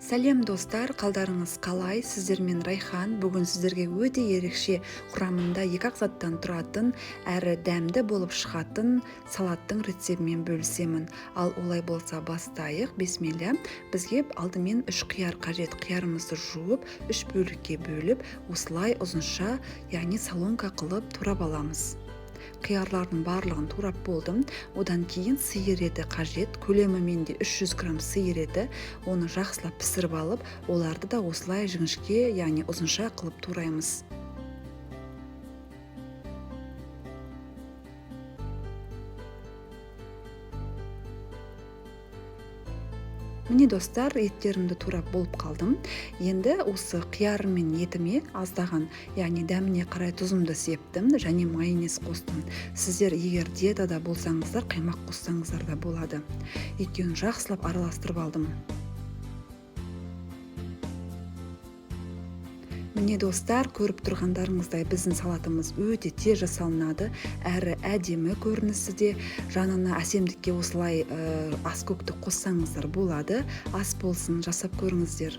Сәлем достар, қалдарыңыз қалай? Сіздермен Райхан. Бүгін сіздерге өте ерекше құрамында 2 заттан тұратын, әрі дәмді болып шығатын салаттың рецебімен бөлісемін. Ал олай болса бастайық. Бисмилля. Бізге алдымен 3 қияр қажет. Қиярымызды жуып, 3 бөлікке бөліп, осылай ұзынша, яғни солонка қылып турап аламыз. Қиярлардың барлығын турап болдым. Одан кейін сиыр еті қажет. Көлемі менде 300 грамм сиыр еті. Оны жақсылап пісіріп алып, оларды да осылай жіңішке, яғни ұзынша қылып тураймыз. Міне достар, еттерімді турап болып қалдым. Енді осы қияр мен етіме аздаған, яғни дәміне қарай тұзымды септім және майонез қостым. Сіздер егер диетада болсаңыздар, қаймақ қоссаңыздар да болады. Екеуін жақсылап араластырып алдым. Міне достар, көріп тұрғандарыңыздай біздің салатымыз өте тез жасалынады, әрі әдемі көрінісі де. Жанына әсемдікке осылай аскөкті қоссаңыздар болады. Ас болсын, жасап көріңіздер.